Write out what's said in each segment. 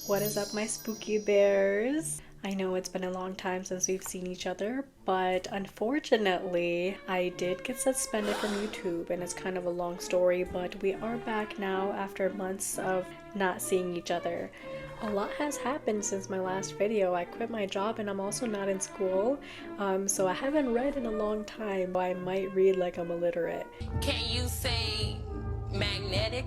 What is up, my spooky bears? I know it's been a long time since we've seen each other, but unfortunately, I did get suspended from YouTube, and it's kind of a long story, but we are back now after months of not seeing each other. A lot has happened since my last video. I quit my job and I'm also not in school, so I haven't read in a long time. I might read like I'm illiterate. Can you say magnetic?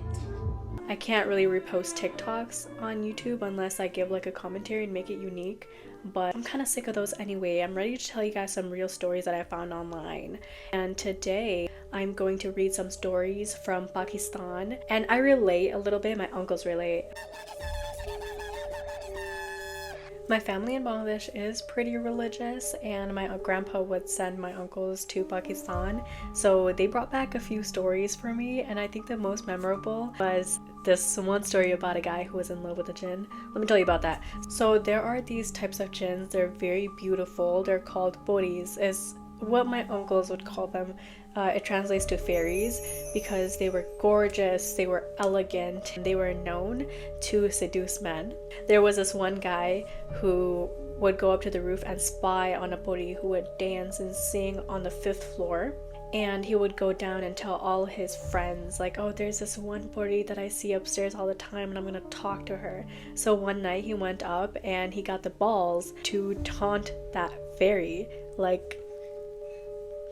I can't really repost TikToks on YouTube unless I give like a commentary and make it unique, but I'm kind of sick of those anyway. I'm ready to tell you guys some real stories that I found online. And today I'm going to read some stories from Pakistan, and I relate a little bit, my uncles relate. My family in Bangladesh is pretty religious, and my grandpa would send my uncles to Pakistan, so they brought back a few stories for me, and I think the most memorable was this one story about a guy who was in love with a jinn. Let me tell you about that. So there are these types of jinns. They're very beautiful. They're called Fairies, is what my uncles would call them. It translates to fairies because they were gorgeous, they were elegant, and they were known to seduce men. There was this one guy who would go up to the roof and spy on a Puri who would dance and sing on the 5th floor. And he would go down and tell all his friends, like, oh, there's this one Puri that I see upstairs all the time and I'm gonna talk to her. So one night he went up and he got the balls to taunt that fairy, like.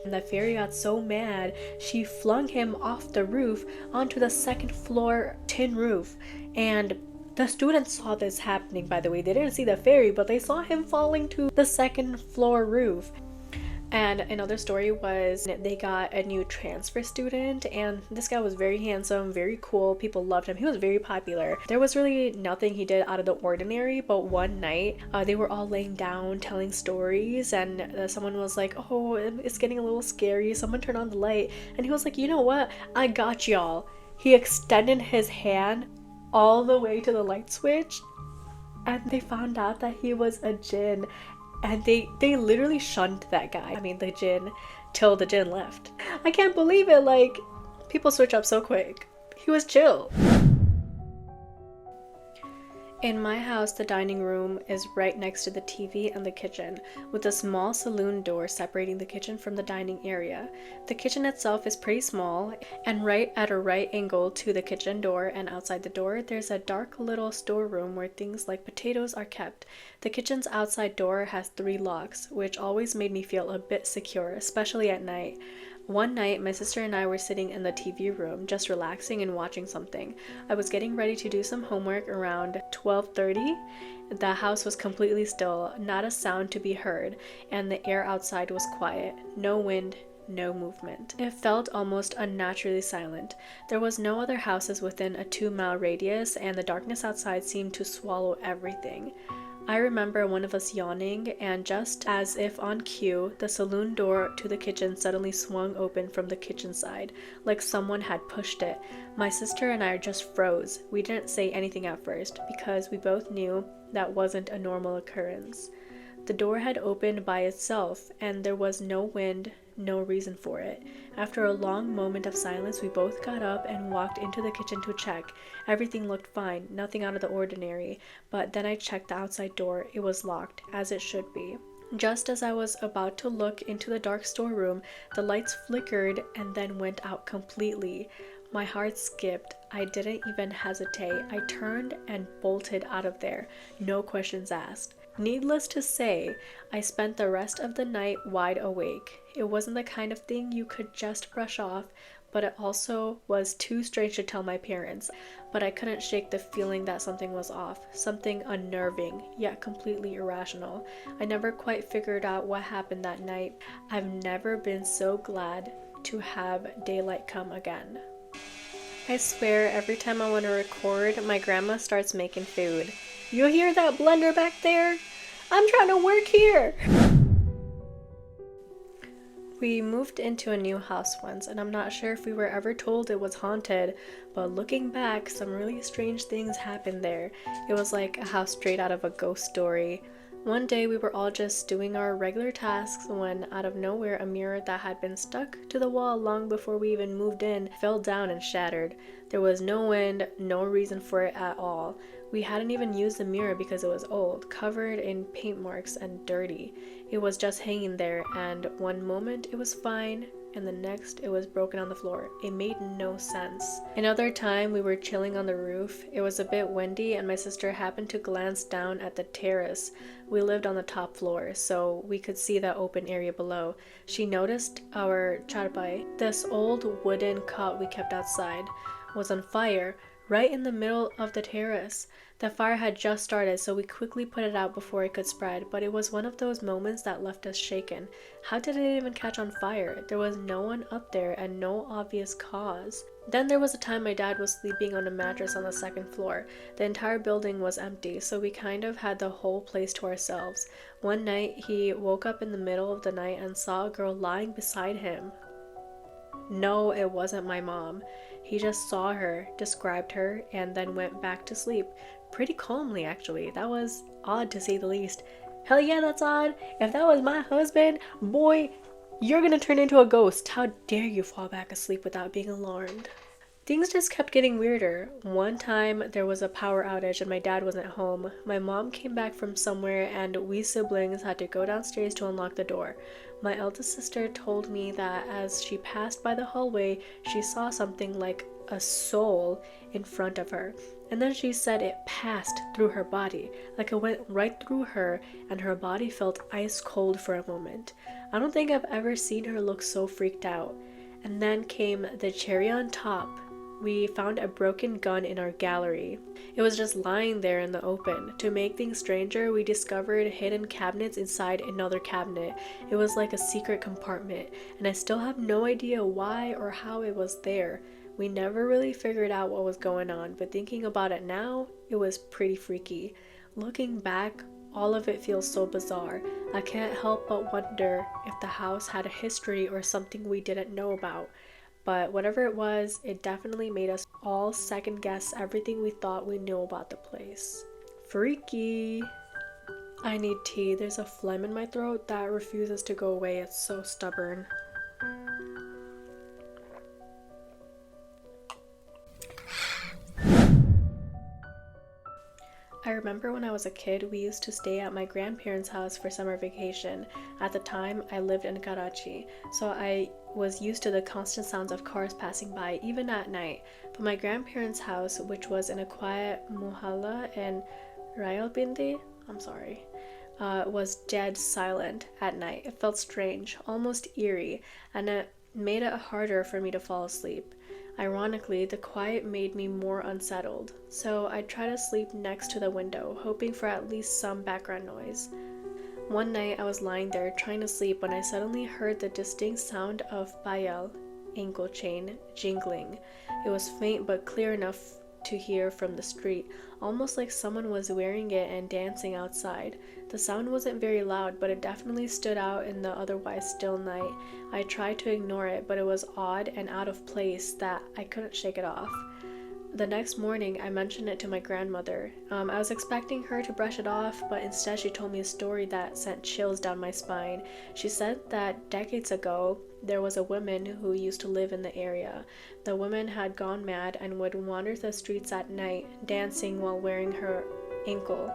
And the fairy got so mad, she flung him off the roof onto the 2nd floor tin roof. And the students saw this happening, by the way. They didn't see the fairy, but they saw him falling to the 2nd floor roof. And another story was they got a new transfer student, and this guy was very handsome, very cool. People loved him. He was very popular. There was really nothing he did out of the ordinary, but one night they were all laying down telling stories, and someone was like, oh, it's getting a little scary. Someone turned on the light, and he was like, you know what? I got y'all. He extended his hand all the way to the light switch, and they found out that he was a jinn. And they literally shunned that guy. I mean, the jinn, till the jinn left. I can't believe it, like, people switch up so quick. He was chill. In my house, the dining room is right next to the TV and the kitchen, with a small saloon door separating the kitchen from the dining area. The kitchen itself is pretty small, and right at a right angle to the kitchen door and outside the door, there's a dark little storeroom where things like potatoes are kept. The kitchen's outside door has 3 locks, which always made me feel a bit secure, especially at night. One night, my sister and I were sitting in the TV room, just relaxing and watching something. I was getting ready to do some homework around 12:30. The house was completely still, not a sound to be heard, and the air outside was quiet. No wind, no movement. It felt almost unnaturally silent. There was no other houses within a 2-mile radius, and the darkness outside seemed to swallow everything. I remember one of us yawning, and just as if on cue, the saloon door to the kitchen suddenly swung open from the kitchen side, like someone had pushed it. My sister and I just froze. We didn't say anything at first, because we both knew that wasn't a normal occurrence. The door had opened by itself, and there was no wind, no reason for it. After a long moment of silence, we both got up and walked into the kitchen to check. Everything looked fine, nothing out of the ordinary, but then I checked the outside door. It was locked, as it should be. Just as I was about to look into the dark storeroom, the lights flickered and then went out completely. My heart skipped. I didn't even hesitate. I turned and bolted out of there, no questions asked. Needless to say, I spent the rest of the night wide awake. It wasn't the kind of thing you could just brush off, but it also was too strange to tell my parents. But I couldn't shake the feeling that something was off, something unnerving, yet completely irrational. I never quite figured out what happened that night. I've never been so glad to have daylight come again. I swear, every time I want to record, my grandma starts making food. You hear that blender back there? I'm trying to work here! We moved into a new house once, and I'm not sure if we were ever told it was haunted, but looking back, some really strange things happened there. It was like a house straight out of a ghost story. One day we were all just doing our regular tasks when out of nowhere a mirror that had been stuck to the wall long before we even moved in fell down and shattered. There was no wind, no reason for it at all. We hadn't even used the mirror because it was old, covered in paint marks and dirty. It was just hanging there, and one moment it was fine, and the next it was broken on the floor. It made no sense. Another time we were chilling on the roof. It was a bit windy and my sister happened to glance down at the terrace. We lived on the top floor, so we could see the open area below. She noticed our charpai, this old wooden cot we kept outside, was on fire right in the middle of the terrace. The fire had just started, so we quickly put it out before it could spread, but it was one of those moments that left us shaken. How did it even catch on fire? There was no one up there and no obvious cause. Then there was a time my dad was sleeping on a mattress on the second floor. The entire building was empty, so we kind of had the whole place to ourselves. One night, he woke up in the middle of the night and saw a girl lying beside him. No, it wasn't my mom. He just saw her, described her, and then went back to sleep. Pretty calmly, actually. That was odd to say the least. Hell yeah, that's odd. If that was my husband, boy, you're gonna turn into a ghost. How dare you fall back asleep without being alarmed? Things just kept getting weirder. One time there was a power outage and my dad wasn't home. My mom came back from somewhere and we siblings had to go downstairs to unlock the door. My eldest sister told me that as she passed by the hallway, she saw something like a soul in front of her. And then she said it passed through her body, like it went right through her, and her body felt ice cold for a moment. I don't think I've ever seen her look so freaked out. And then came the cherry on top. We found a broken gun in our gallery. It was just lying there in the open. To make things stranger, we discovered hidden cabinets inside another cabinet. It was like a secret compartment, and I still have no idea why or how it was there. We never really figured out what was going on, but thinking about it now, it was pretty freaky. Looking back, all of it feels so bizarre. I can't help but wonder if the house had a history or something we didn't know about. But whatever it was, it definitely made us all second guess everything we thought we knew about the place. Freaky! I need tea. There's a phlegm in my throat that refuses to go away. It's so stubborn. I remember when I was a kid, we used to stay at my grandparents' house for summer vacation. At the time, I lived in Karachi, so I was used to the constant sounds of cars passing by, even at night. But my grandparents' house, which was in a quiet muhalla in Rawalpindi, was dead silent at night. It felt strange, almost eerie, and it made it harder for me to fall asleep. Ironically, the quiet made me more unsettled, so I tried to sleep next to the window, hoping for at least some background noise. One night I was lying there trying to sleep when I suddenly heard the distinct sound of payal, ankle chain, jingling. It was faint but clear enough to hear from the street, almost like someone was wearing it and dancing outside. The sound wasn't very loud, but it definitely stood out in the otherwise still night. I tried to ignore it, but it was odd and out of place that I couldn't shake it off. The next morning, I mentioned it to my grandmother. I was expecting her to brush it off, but instead she told me a story that sent chills down my spine. She said that decades ago, there was a woman who used to live in the area. The woman had gone mad and would wander the streets at night, dancing while wearing her ankle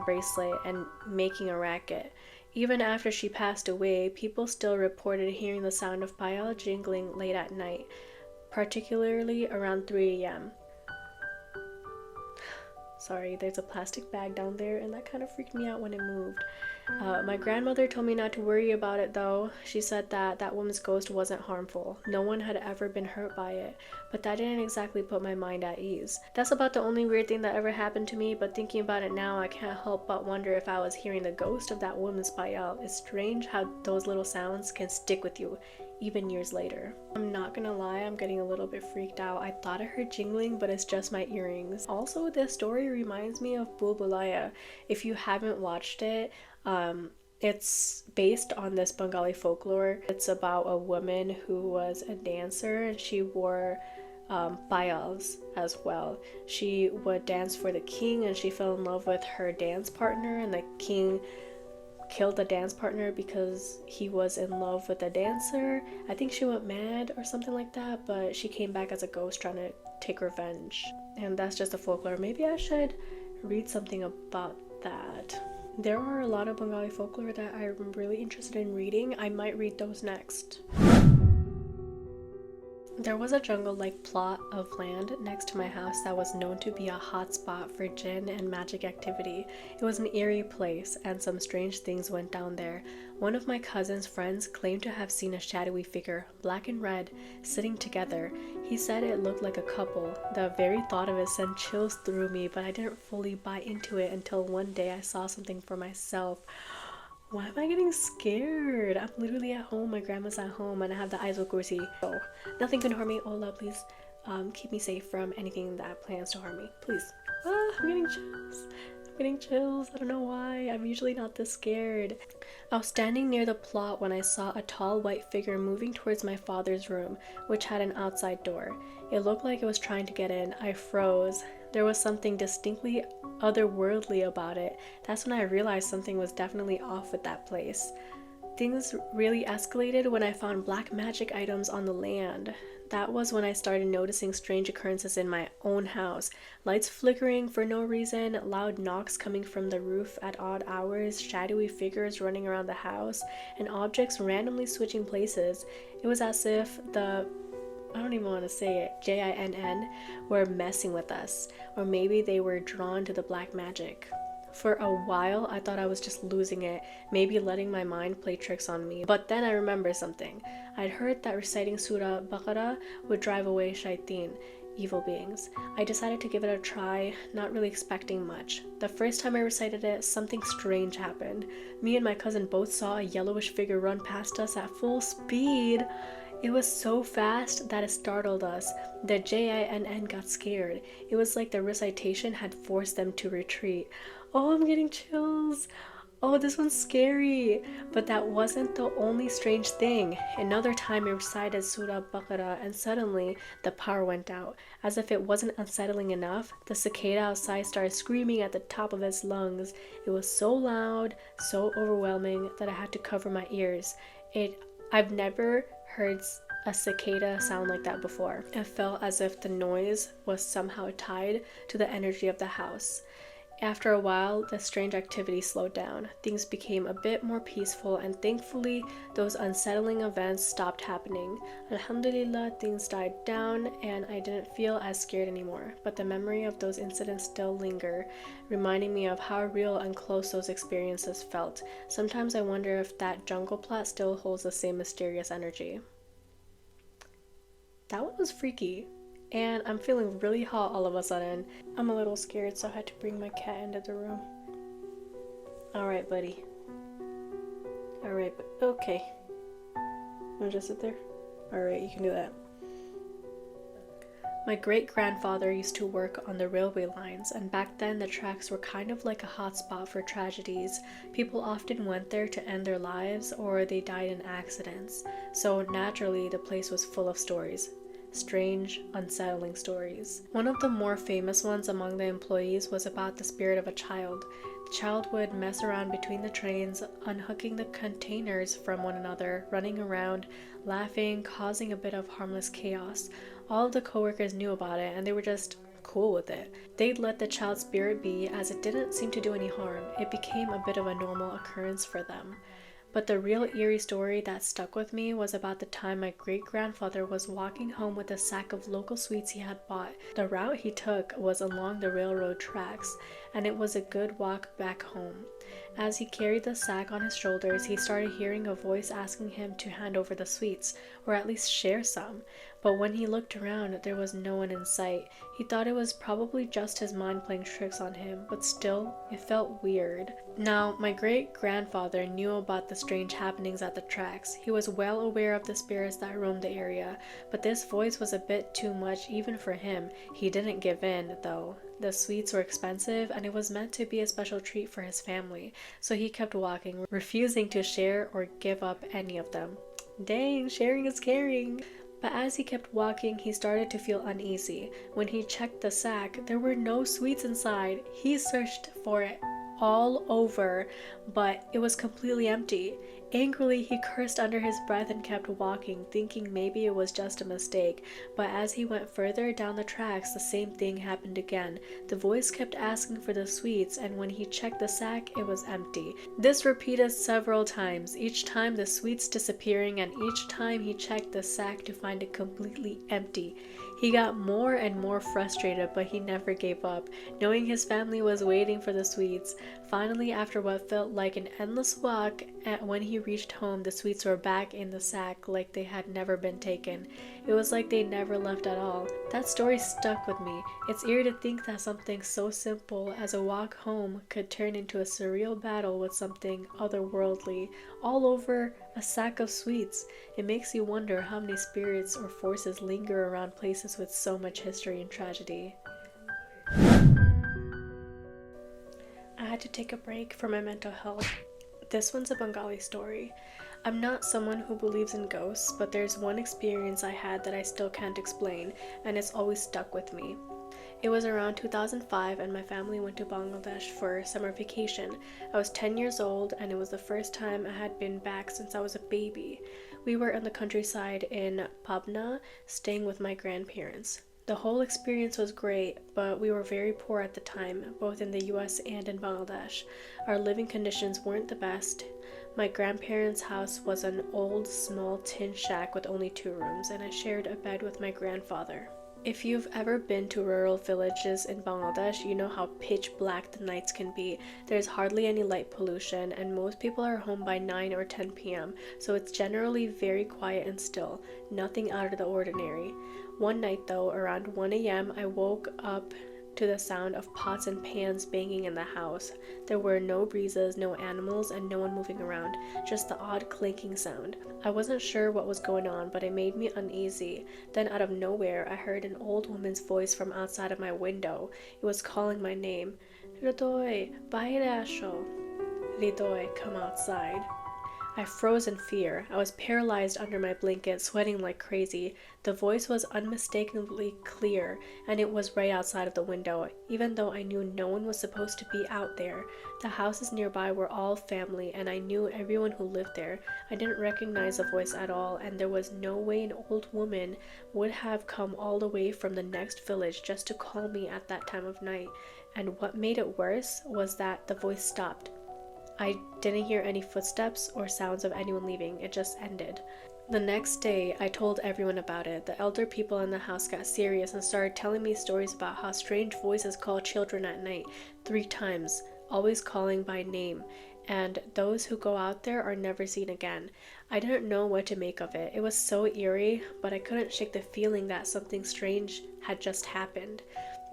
bracelet and making a racket. Even after she passed away, people still reported hearing the sound of payal jingling late at night, particularly around 3 a.m. Sorry, there's a plastic bag down there and that kind of freaked me out when it moved. My grandmother told me not to worry about it though. She said that that woman's ghost wasn't harmful. No one had ever been hurt by it, but that didn't exactly put my mind at ease. That's about the only weird thing that ever happened to me, but thinking about it now, I can't help but wonder if I was hearing the ghost of that woman's payal. It's strange how those little sounds can stick with you, even years later. I'm not gonna lie, I'm getting a little bit freaked out. I thought I heard jingling, but it's just my earrings. Also, this story reminds me of Bulbulaya. If you haven't watched it, it's based on this Bengali folklore. It's about a woman who was a dancer and she wore payals as well. She would dance for the king and she fell in love with her dance partner, and the king killed the dance partner because he was in love with the dancer. I think she went mad or something like that, but she came back as a ghost trying to take revenge. And that's just a folklore. Maybe I should read something about that. There are a lot of Bengali folklore that I'm really interested in reading. I might read those next. There was a jungle-like plot of land next to my house that was known to be a hotspot for jinn and magic activity. It was an eerie place, and some strange things went down there. One of my cousin's friends claimed to have seen a shadowy figure, black and red, sitting together. He said it looked like a couple. The very thought of it sent chills through me, but I didn't fully buy into it until one day I saw something for myself. Why am I getting scared? I'm literally at home, my grandma's at home, and I have the Ayatul Kursi. So nothing can harm me. Allah, please keep me safe from anything that plans to harm me. Please. I'm getting chills. I'm getting chills. I don't know why. I'm usually not this scared. I was standing near the plot when I saw a tall white figure moving towards my father's room, which had an outside door. It looked like it was trying to get in. I froze. There was something distinctly otherworldly about it. That's when I realized something was definitely off with that place. Things really escalated when I found black magic items on the land. That was when I started noticing strange occurrences in my own house. Lights flickering for no reason, loud knocks coming from the roof at odd hours, shadowy figures running around the house, and objects randomly switching places. It was as if I don't even want to say it, Jinn were messing with us, or maybe they were drawn to the black magic. For a while, I thought I was just losing it, maybe letting my mind play tricks on me. But then I remembered something. I'd heard that reciting Surah Baqarah would drive away shaitan, evil beings. I decided to give it a try, not really expecting much. The first time I recited it, something strange happened. Me and my cousin both saw a yellowish figure run past us at full speed. It was so fast that it startled us. The Jinn got scared. It was like the recitation had forced them to retreat. Oh, I'm getting chills. Oh, this one's scary. But that wasn't the only strange thing. Another time I recited Surah Baqarah and suddenly the power went out. As if it wasn't unsettling enough, the cicada outside started screaming at the top of its lungs. It was so loud, so overwhelming that I had to cover my ears. I've never heard a cicada sound like that before. It felt as if the noise was somehow tied to the energy of the house. After a while, the strange activity slowed down. Things became a bit more peaceful, and thankfully, those unsettling events stopped happening. Alhamdulillah, things died down, and I didn't feel as scared anymore. But the memory of those incidents still linger, reminding me of how real and close those experiences felt. Sometimes I wonder if that jungle plot still holds the same mysterious energy. That one was freaky. And I'm feeling really hot all of a sudden. I'm a little scared, so I had to bring my cat into the room. Alright, buddy. Alright, okay. Wanna just sit there? Alright, you can do that. My great-grandfather used to work on the railway lines, and back then the tracks were kind of like a hotspot for tragedies. People often went there to end their lives, or they died in accidents. So naturally, the place was full of stories. Strange, unsettling stories. One of the more famous ones among the employees was about the spirit of a child. The child would mess around between the trains, unhooking the containers from one another, running around, laughing, causing a bit of harmless chaos. All of the coworkers knew about it, and they were just cool with it. They'd let the child's spirit be, as it didn't seem to do any harm. It became a bit of a normal occurrence for them. But the real eerie story that stuck with me was about the time my great-grandfather was walking home with a sack of local sweets he had bought. The route he took was along the railroad tracks, and it was a good walk back home. As he carried the sack on his shoulders, he started hearing a voice asking him to hand over the sweets, or at least share some. But when he looked around, there was no one in sight. He thought it was probably just his mind playing tricks on him, but still, it felt weird. Now, my great-grandfather knew about the strange happenings at the tracks. He was well aware of the spirits that roamed the area, but this voice was a bit too much even for him. He didn't give in, though. The sweets were expensive, and it was meant to be a special treat for his family, so he kept walking, refusing to share or give up any of them. Dang, sharing is caring! But as he kept walking, he started to feel uneasy. When he checked the sack, there were no sweets inside. He searched for it all over, but it was completely empty. Angrily, he cursed under his breath and kept walking, thinking maybe it was just a mistake. But as he went further down the tracks, the same thing happened again. The voice kept asking for the sweets, and when he checked the sack, it was empty. This repeated several times, each time the sweets disappearing, and each time he checked the sack to find it completely empty. He got more and more frustrated, but he never gave up, knowing his family was waiting for the sweets. Finally, after what felt like an endless walk, when he reached home, the sweets were back in the sack like they had never been taken. It was like they never left at all. That story stuck with me. It's eerie to think that something so simple as a walk home could turn into a surreal battle with something otherworldly, all over a sack of sweets. It makes you wonder how many spirits or forces linger around places with so much history and tragedy. I had to take a break for my mental health. This one's a Bengali story. I'm not someone who believes in ghosts, but there's one experience I had that I still can't explain, and it's always stuck with me. It was around 2005 and my family went to Bangladesh for summer vacation. I was 10 years old and it was the first time I had been back since I was a baby. We were in the countryside in Pabna, staying with my grandparents. The whole experience was great, but we were very poor at the time, both in the US and in Bangladesh. Our living conditions weren't the best. My grandparents' house was an old, small tin shack with only 2 rooms, and I shared a bed with my grandfather. If you've ever been to rural villages in Bangladesh, you know how pitch black the nights can be. There's hardly any light pollution, and most people are home by 9 or 10 p.m., so it's generally very quiet and still, nothing out of the ordinary. One night though, around 1 a.m., I woke up to the sound of pots and pans banging in the house. There were no breezes, no animals, and no one moving around, just the odd clinking sound. I wasn't sure what was going on, but it made me uneasy. Then out of nowhere, I heard an old woman's voice from outside of my window. It was calling my name. Hridoy, baire asho. Hridoy, come outside. I froze in fear. I was paralyzed under my blanket, sweating like crazy. The voice was unmistakably clear, and it was right outside of the window, even though I knew no one was supposed to be out there. The houses nearby were all family, and I knew everyone who lived there. I didn't recognize the voice at all, and there was no way an old woman would have come all the way from the next village just to call me at that time of night. And what made it worse was that the voice stopped. I didn't hear any footsteps or sounds of anyone leaving. It just ended. The next day, I told everyone about it. The elder people in the house got serious and started telling me stories about how strange voices call children at night 3 times, always calling by name, and those who go out there are never seen again. I didn't know what to make of it. It was so eerie, but I couldn't shake the feeling that something strange had just happened.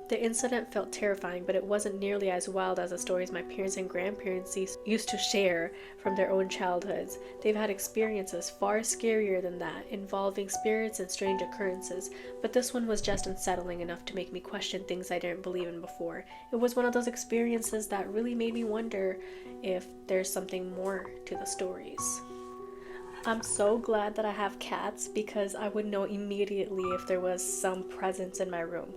The incident felt terrifying, but it wasn't nearly as wild as the stories my parents and grandparents used to share from their own childhoods. They've had experiences far scarier than that, involving spirits and strange occurrences, but this one was just unsettling enough to make me question things I didn't believe in before. It was one of those experiences that really made me wonder if there's something more to the stories. I'm so glad that I have cats because I would know immediately if there was some presence in my room.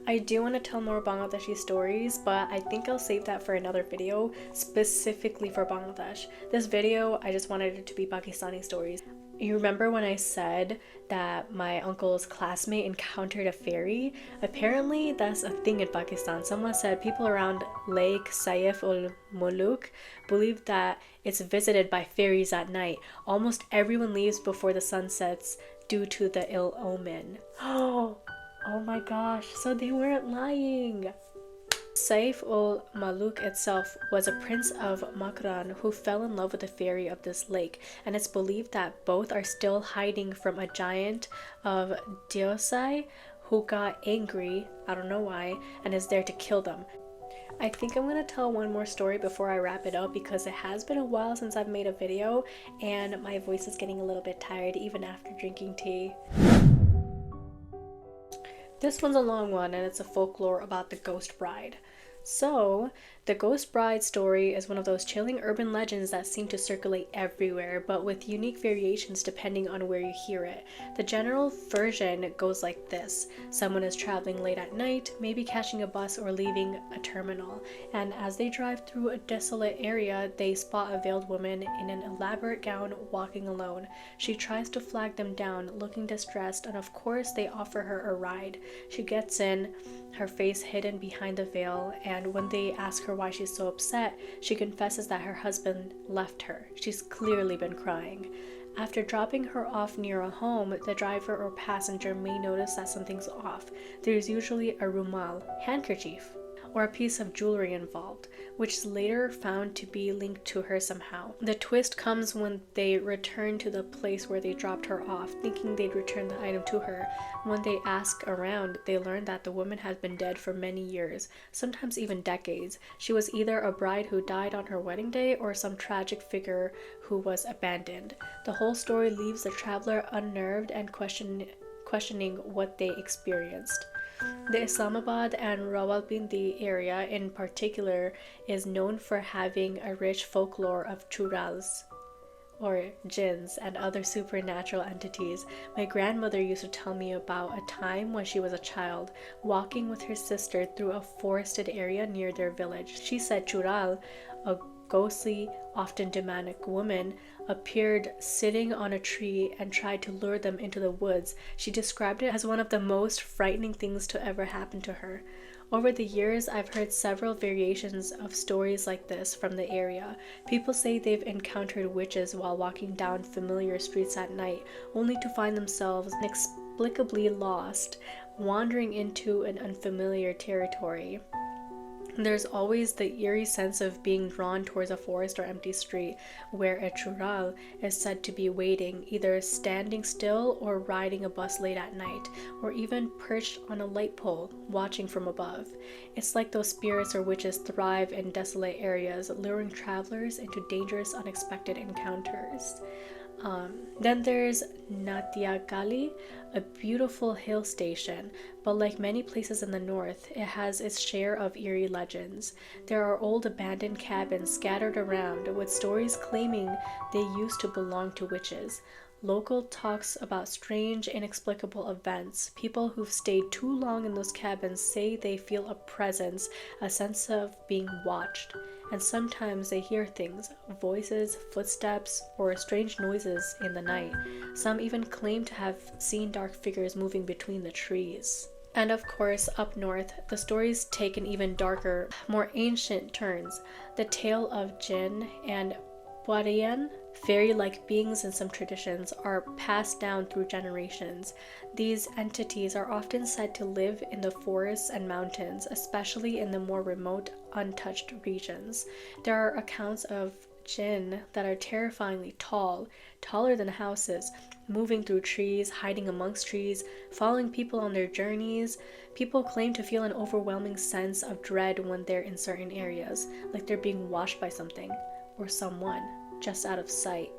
I do want to tell more Bangladeshi stories, but I think I'll save that for another video specifically for Bangladesh. This video, I just wanted it to be Pakistani stories. You remember when I said that my uncle's classmate encountered a fairy? Apparently that's a thing in Pakistan. Someone said people around Lake Saif ul Muluk believe that it's visited by fairies at night. Almost everyone leaves before the sun sets due to the ill omen. Oh my gosh, so they weren't lying. Saif ul Maluk itself was a prince of Makran who fell in love with the fairy of this lake, and it's believed that both are still hiding from a giant of Diosai who got angry, I don't know why, and is there to kill them. I think I'm going to tell one more story before I wrap it up because it has been a while since I've made a video and my voice is getting a little bit tired even after drinking tea. This one's a long one and it's a folklore about the ghost bride. So, The Ghost Bride story is one of those chilling urban legends that seem to circulate everywhere, but with unique variations depending on where you hear it. The general version goes like this: someone is traveling late at night, maybe catching a bus or leaving a terminal, and as they drive through a desolate area, they spot a veiled woman in an elaborate gown walking alone. She tries to flag them down, looking distressed, and of course they offer her a ride. She gets in, her face hidden behind the veil, and when they ask her why she's so upset, she confesses that her husband left her. She's clearly been crying. After dropping her off near a home, the driver or passenger may notice that something's off. There's usually a rumal, handkerchief, or a piece of jewelry involved, which is later found to be linked to her somehow. The twist comes when they return to the place where they dropped her off, thinking they'd return the item to her. When they ask around, they learn that the woman has been dead for many years, sometimes even decades. She was either a bride who died on her wedding day or some tragic figure who was abandoned. The whole story leaves the traveler unnerved and questioning what they experienced. The Islamabad and Rawalpindi area in particular is known for having a rich folklore of churals, or jinns, and other supernatural entities. My grandmother used to tell me about a time when she was a child, walking with her sister through a forested area near their village. She said chural, a ghostly, often demonic woman, appeared sitting on a tree and tried to lure them into the woods. She described it as one of the most frightening things to ever happen to her. Over the years, I've heard several variations of stories like this from the area. People say they've encountered witches while walking down familiar streets at night, only to find themselves inexplicably lost, wandering into an unfamiliar territory. There's always the eerie sense of being drawn towards a forest or empty street where a chural is said to be waiting, either standing still or riding a bus late at night, or even perched on a light pole, watching from above. It's like those spirits or witches thrive in desolate areas, luring travelers into dangerous, unexpected encounters. Then there's Natiagali, a beautiful hill station, but like many places in the north, it has its share of eerie legends. There are old abandoned cabins scattered around with stories claiming they used to belong to witches. Local talks about strange, inexplicable events. People who've stayed too long in those cabins say they feel a presence, a sense of being watched. And sometimes they hear things, voices, footsteps, or strange noises in the night. Some even claim to have seen dark figures moving between the trees. And of course, up north, the stories take an even darker, more ancient turns. The tale of Jinn and Boarayan, fairy-like beings in some traditions, are passed down through generations. These entities are often said to live in the forests and mountains, especially in the more remote, untouched regions. There are accounts of jinn that are terrifyingly tall, taller than houses, moving through trees, hiding amongst trees, following people on their journeys. People claim to feel an overwhelming sense of dread when they're in certain areas, like they're being watched by something or someone just out of sight.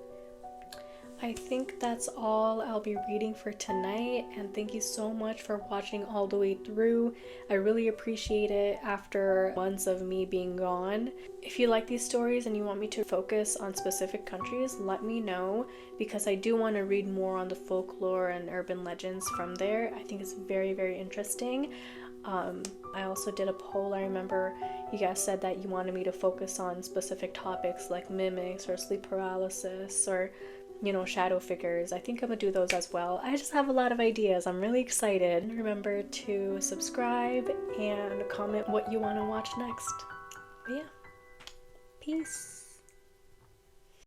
I think that's all I'll be reading for tonight, and thank you so much for watching all the way through. I really appreciate it after months of me being gone. If you like these stories and you want me to focus on specific countries, let me know, because I do want to read more on the folklore and urban legends from there. I think it's very, very interesting. I also did a poll. I remember you guys said that you wanted me to focus on specific topics like mimics or sleep paralysis or, shadow figures. I think I'm gonna do those as well. I just have a lot of ideas. I'm really excited. Remember to subscribe and comment what you want to watch next. But yeah, peace.